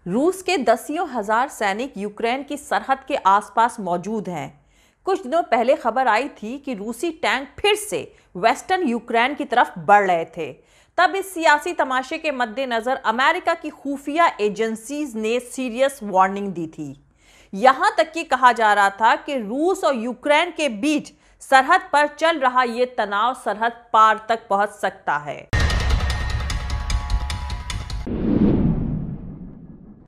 रूस के दसियों हजार सैनिक यूक्रेन की सरहद के आसपास मौजूद हैं। कुछ दिनों पहले खबर आई थी कि रूसी टैंक फिर से वेस्टर्न यूक्रेन की तरफ बढ़ रहे थे। तब इस सियासी तमाशे के मद्देनजर अमेरिका की खुफिया एजेंसीज ने सीरियस वार्निंग दी थी। यहां तक कि कहा जा रहा था कि रूस और यूक्रेन के बीच सरहद पर चल रहा यह तनाव सरहद पार तक पहुंच सकता है।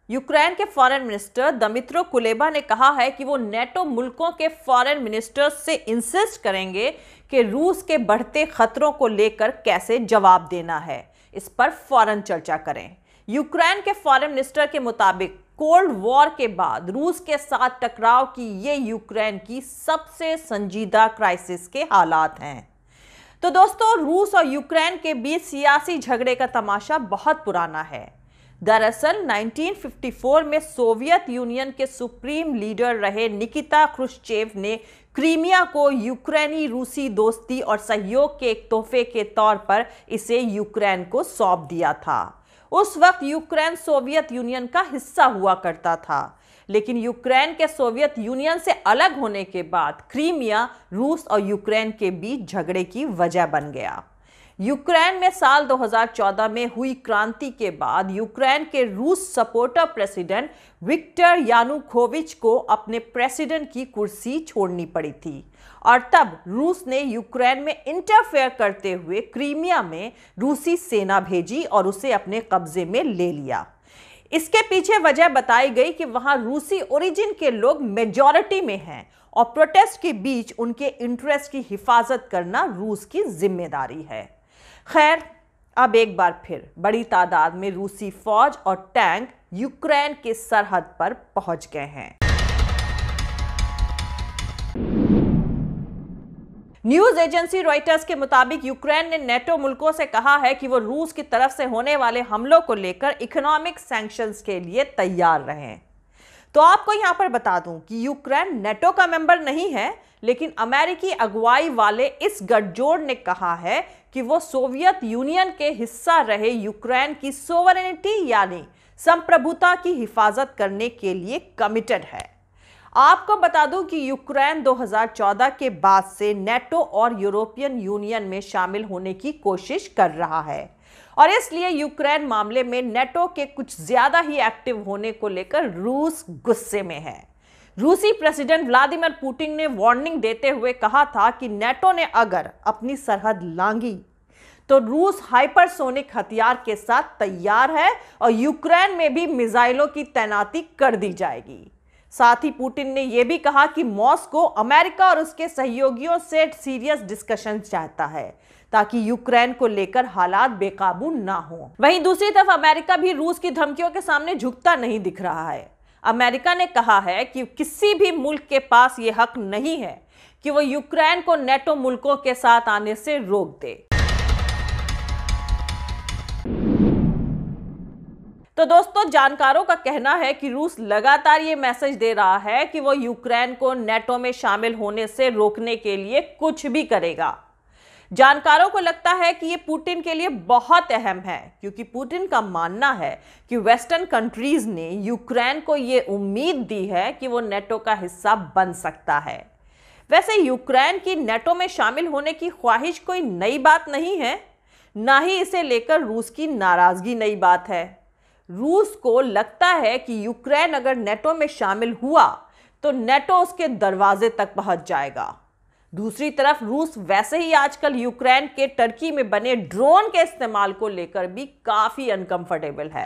यूक्रेन के फॉरेन मिनिस्टर दमित्रो कुलेबा ने कहा है कि वो नेटो मुल्कों के फॉरेन मिनिस्टर्स से इंसिस्ट करेंगे कि रूस के बढ़ते खतरों को लेकर कैसे जवाब देना है, इस पर फौरन चर्चा करें। यूक्रेन के फॉरेन मिनिस्टर के मुताबिक कोल्ड वॉर के बाद रूस के साथ टकराव की ये यूक्रेन की सबसे संजीदा क्राइसिस के हालात हैं। तो दोस्तों, रूस और यूक्रेन के बीच सियासी झगड़े का तमाशा बहुत पुराना है। दरअसल 1954 में सोवियत यूनियन के सुप्रीम लीडर रहे निकिता क्रुश्चेव ने क्रीमिया को यूक्रेनी रूसी दोस्ती और सहयोग के एक तोहफे के तौर पर इसे यूक्रेन को सौंप दिया था। उस वक्त यूक्रेन सोवियत यूनियन का हिस्सा हुआ करता था, लेकिन यूक्रेन के सोवियत यूनियन से अलग होने के बाद क्रीमिया रूस और यूक्रेन के बीच झगड़े की वजह बन गया। यूक्रेन में साल 2014 में हुई क्रांति के बाद यूक्रेन के रूस सपोर्टर प्रेसिडेंट विक्टर यानुकोविच को अपने प्रेसिडेंट की कुर्सी छोड़नी पड़ी थी और तब रूस ने यूक्रेन में इंटरफेयर करते हुए क्रीमिया में रूसी सेना भेजी और उसे अपने कब्जे में ले लिया। इसके पीछे वजह बताई गई कि वहां रूसी ओरिजिन के लोग मेजॉरिटी में हैं और प्रोटेस्ट के बीच उनके इंटरेस्ट की हिफाजत करना रूस की जिम्मेदारी है। खैर, अब एक बार फिर बड़ी तादाद में रूसी फौज और टैंक यूक्रेन के सरहद पर पहुंच गए हैं। न्यूज एजेंसी रॉयटर्स के मुताबिक यूक्रेन ने नेटो मुल्कों से कहा है कि वो रूस की तरफ से होने वाले हमलों को लेकर इकोनॉमिक सैंक्शंस के लिए तैयार रहें। तो आपको यहां पर बता दूं कि यूक्रेन नेटो का मेंबर नहीं है, लेकिन अमेरिकी अगुवाई वाले इस गठजोड़ ने कहा है कि वो सोवियत यूनियन के हिस्सा रहे यूक्रेन की सोवरेनिटी यानी संप्रभुता की हिफाजत करने के लिए कमिटेड है। आपको बता दूं कि यूक्रेन 2014 के बाद से नेटो और यूरोपियन यूनियन में शामिल होने की कोशिश कर रहा है और इसलिए यूक्रेन मामले में नेटो के कुछ ज्यादा ही एक्टिव होने को लेकर रूस गुस्से में है। रूसी प्रेसिडेंट व्लादिमीर पुतिन ने वार्निंग देते हुए कहा था कि नेटो ने अगर अपनी सरहद लांघी तो रूस हाइपरसोनिक हथियार के साथ तैयार है और यूक्रेन में भी मिसाइलों की तैनाती कर दी जाएगी। साथ ही पुतिन ने यह भी कहा कि मॉस्को अमेरिका और उसके सहयोगियों से सीरियस डिस्कशन चाहता है ताकि यूक्रेन को लेकर हालात बेकाबू ना हो। वहीं दूसरी तरफ अमेरिका भी रूस की धमकियों के सामने झुकता नहीं दिख रहा है। अमेरिका ने कहा है कि किसी भी मुल्क के पास यह हक नहीं है कि वो यूक्रेन को नेटो मुल्कों के साथ आने से रोक दे। तो दोस्तों, जानकारों का कहना है कि रूस लगातार ये मैसेज दे रहा है कि वो यूक्रेन को नेटो में शामिल होने से रोकने के लिए कुछ भी करेगा। जानकारों को लगता है कि ये पुतिन के लिए बहुत अहम है, क्योंकि पुतिन का मानना है कि वेस्टर्न कंट्रीज ने यूक्रेन को ये उम्मीद दी है कि वो नेटो का हिस्सा बन सकता है। वैसे यूक्रेन की नेटो में शामिल होने की ख्वाहिश कोई नई बात नहीं है, ना ही इसे लेकर रूस की नाराजगी नई बात है। रूस को लगता है कि यूक्रेन अगर नेटो में शामिल हुआ तो नेटो उसके दरवाजे तक पहुंच जाएगा। दूसरी तरफ रूस वैसे ही आजकल यूक्रेन के टर्की में बने ड्रोन के इस्तेमाल को लेकर भी काफी अनकंफर्टेबल है।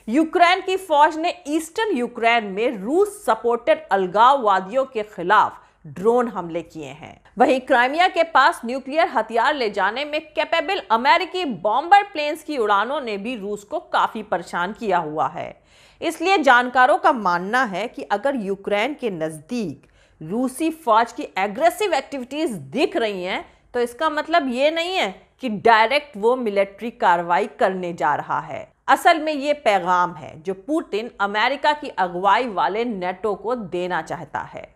यूक्रेन की फौज ने ईस्टर्न यूक्रेन में रूस सपोर्टेड अलगाववादियों के खिलाफ ड्रोन हमले किए हैं। वहीं क्राइमिया के पास न्यूक्लियर हथियार ले जाने में कैपेबल अमेरिकी बॉम्बर प्लेन्स की उड़ानों ने भी रूस को काफी परेशान किया हुआ है। इसलिए जानकारों का मानना है कि अगर यूक्रेन के नजदीक रूसी फौज की एग्रेसिव एक्टिविटीज दिख रही हैं तो इसका मतलब ये नहीं है कि डायरेक्ट वो मिलिट्री कार्रवाई करने जा रहा है। असल में ये पैगाम है जो पुतिन अमेरिका की अगुवाई वाले नेटो को देना चाहता है।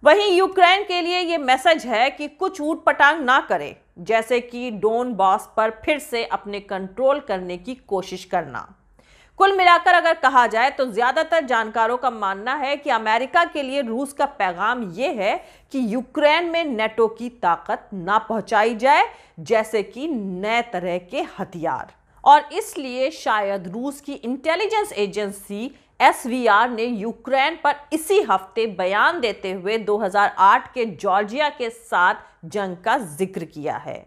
वहीं यूक्रेन के लिए ये मैसेज है कि कुछ ऊट पटांग ना करे, जैसे कि डोनबास पर फिर से अपने कंट्रोल करने की कोशिश करना। कुल मिलाकर अगर कहा जाए तो ज्यादातर जानकारों का मानना है कि अमेरिका के लिए रूस का पैगाम यह है कि यूक्रेन में नेटो की ताकत ना पहुंचाई जाए, जैसे कि नए तरह के हथियार। और इसलिए शायद रूस की इंटेलिजेंस एजेंसी SVR ने यूक्रेन पर इसी हफ्ते बयान देते हुए 2008 के जॉर्जिया के साथ जंग का जिक्र किया है।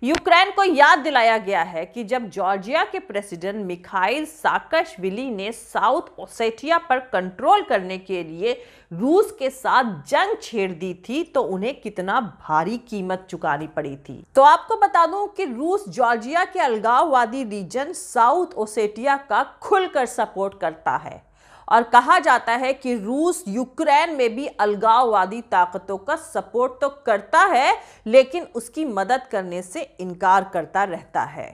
यूक्रेन को याद दिलाया गया है कि जब जॉर्जिया के प्रेसिडेंट मिखाइल साकाशविली ने साउथ ओसेटिया पर कंट्रोल करने के लिए रूस के साथ जंग छेड़ दी थी तो उन्हें कितना भारी कीमत चुकानी पड़ी थी। तो आपको बता दूं कि रूस जॉर्जिया के अलगाववादी रीजन साउथ ओसेटिया का खुलकर सपोर्ट करता है और कहा जाता है कि रूस यूक्रेन में भी अलगाववादी ताकतों का सपोर्ट तो करता है, लेकिन उसकी मदद करने से इनकार करता रहता है।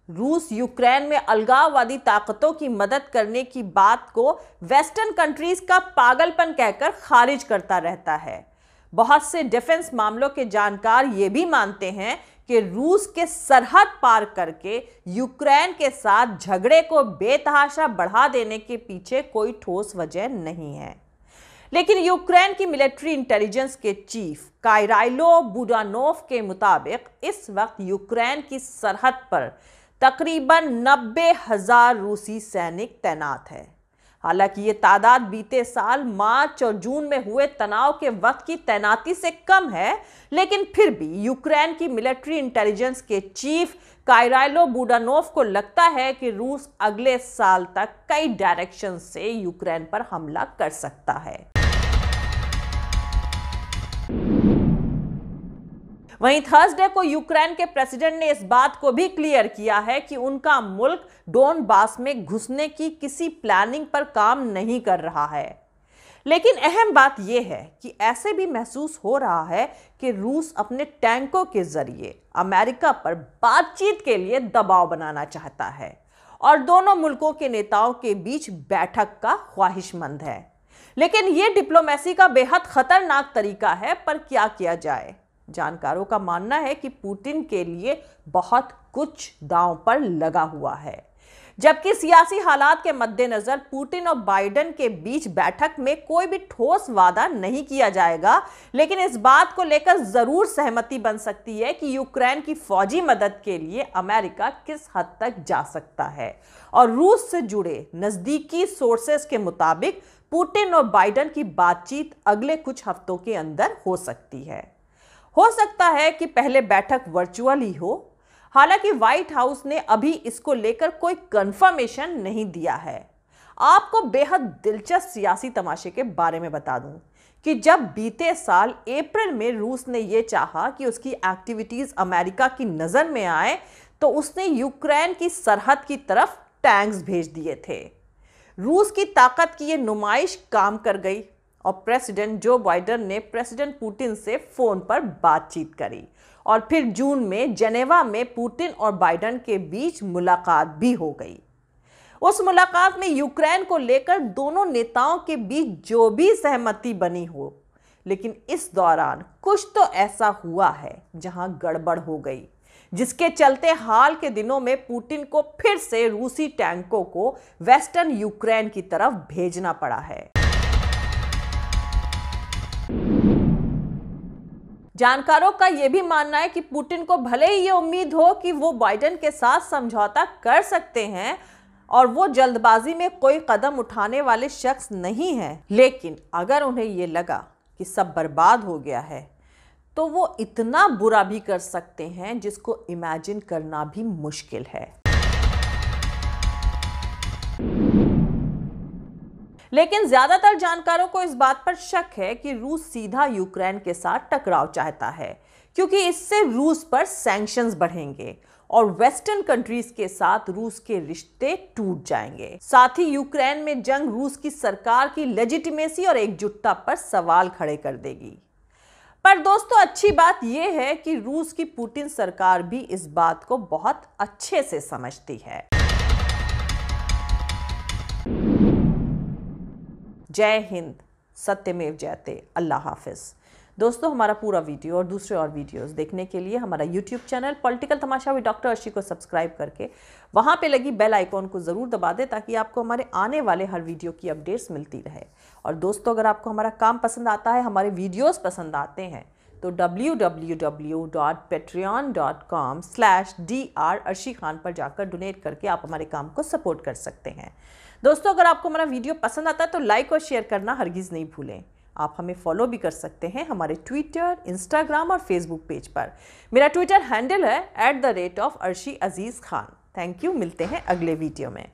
रूस यूक्रेन में अलगाववादी ताकतों की मदद करने की बात को वेस्टर्न कंट्रीज का पागलपन कहकर खारिज करता रहता है। बहुत से डिफेंस मामलों के जानकार ये भी मानते हैं कि रूस के सरहद पार करके यूक्रेन के साथ झगड़े को बेतहाशा बढ़ा देने के पीछे कोई ठोस वजह नहीं है। लेकिन यूक्रेन की मिलिट्री इंटेलिजेंस के चीफ काइराइलो बुडानोव के मुताबिक इस वक्त यूक्रेन की सरहद पर तकरीबन 90,000 रूसी सैनिक तैनात हैं। हालांकि ये तादाद बीते साल मार्च और जून में हुए तनाव के वक्त की तैनाती से कम है, लेकिन फिर भी यूक्रेन की मिलिट्री इंटेलिजेंस के चीफ काइराइलो बुडानोव को लगता है कि रूस अगले साल तक कई डायरेक्शन से यूक्रेन पर हमला कर सकता है। वहीं थर्सडे को यूक्रेन के प्रेसिडेंट ने इस बात को भी क्लियर किया है कि उनका मुल्क डोनबास में घुसने की किसी प्लानिंग पर काम नहीं कर रहा है। लेकिन अहम बात यह है कि ऐसे भी महसूस हो रहा है कि रूस अपने टैंकों के जरिए अमेरिका पर बातचीत के लिए दबाव बनाना चाहता है और दोनों मुल्कों के नेताओं के बीच बैठक का ख्वाहिशमंद है। लेकिन यह डिप्लोमेसी का बेहद खतरनाक तरीका है, पर क्या किया जाए। जानकारों का मानना है कि पुतिन के लिए बहुत कुछ दांव पर लगा हुआ है, जबकि सियासी हालात के मद्देनजर पुतिन और बाइडेन के बीच बैठक में कोई भी ठोस वादा नहीं किया जाएगा। लेकिन इस बात को लेकर जरूर सहमति बन सकती है कि यूक्रेन की फौजी मदद के लिए अमेरिका किस हद तक जा सकता है। और रूस से जुड़े नजदीकी सोर्सेस के मुताबिक पुतिन और बाइडेन की बातचीत अगले कुछ हफ्तों के अंदर हो सकती है। हो सकता है कि पहले बैठक वर्चुअल ही हो। हालांकि व्हाइट हाउस ने अभी इसको लेकर कोई कंफर्मेशन नहीं दिया है। आपको बेहद दिलचस्प सियासी तमाशे के बारे में बता दूं कि जब बीते साल अप्रैल में रूस ने यह चाहा कि उसकी एक्टिविटीज अमेरिका की नजर में आए, तो उसने यूक्रेन की सरहद की तरफ टैंक्स भेज दिए थे। रूस की ताकत की यह नुमाइश काम कर गई और प्रेसिडेंट जो बाइडेन ने प्रेसिडेंट पुतिन से फोन पर बातचीत करी और फिर जून में जेनेवा में पुतिन और बाइडेन के बीच मुलाकात भी हो गई। उस मुलाकात में यूक्रेन को लेकर दोनों नेताओं के बीच जो भी सहमति बनी हो, लेकिन इस दौरान कुछ तो ऐसा हुआ है जहां गड़बड़ हो गई, जिसके चलते हाल के दिनों में पुतिन को फिर से रूसी टैंकों को वेस्टर्न यूक्रेन की तरफ भेजना पड़ा है। जानकारों का यह भी मानना है कि पुतिन को भले ही ये उम्मीद हो कि वो बाइडेन के साथ समझौता कर सकते हैं और वो जल्दबाजी में कोई कदम उठाने वाले शख्स नहीं हैं, लेकिन अगर उन्हें ये लगा कि सब बर्बाद हो गया है तो वो इतना बुरा भी कर सकते हैं जिसको इमेजिन करना भी मुश्किल है। लेकिन ज्यादातर जानकारों को इस बात पर शक है कि रूस सीधा यूक्रेन के साथ टकराव चाहता है, क्योंकि इससे रूस पर सैंक्शंस बढ़ेंगे और वेस्टर्न कंट्रीज के साथ रूस के रिश्ते टूट जाएंगे। साथ ही यूक्रेन में जंग रूस की सरकार की लेजिटिमेसी और एकजुटता पर सवाल खड़े कर देगी। पर दोस्तों, अच्छी बात यह है कि रूस की पुतिन सरकार भी इस बात को बहुत अच्छे से समझती है। जय हिंद, सत्यमेव जयते, अल्लाह हाफिज। दोस्तों, हमारा पूरा वीडियो और दूसरे और वीडियोस देखने के लिए हमारा YouTube channel political Tamasha with doctor Arshi को सब्सक्राइब करके वहाँ पे लगी बेल आइकॉन को ज़रूर दबा दें ताकि आपको हमारे आने वाले हर वीडियो की अपडेट्स मिलती रहे। और दोस्तों, अगर आपको हमारा काम पसंद आता है, हमारे वीडियोज़ पसंद आते हैं, तो www.patreon.com/dr अर्शी खान पर जाकर डोनेट करके आप हमारे काम को सपोर्ट कर सकते हैं। दोस्तों, अगर आपको हमारा वीडियो पसंद आता है तो लाइक और शेयर करना हरगिज़ नहीं भूलें। आप हमें फॉलो भी कर सकते हैं हमारे ट्विटर, इंस्टाग्राम और फेसबुक पेज पर। मेरा ट्विटर हैंडल है @arshi aziz khan। Thank you. मिलते हैं अगले वीडियो में।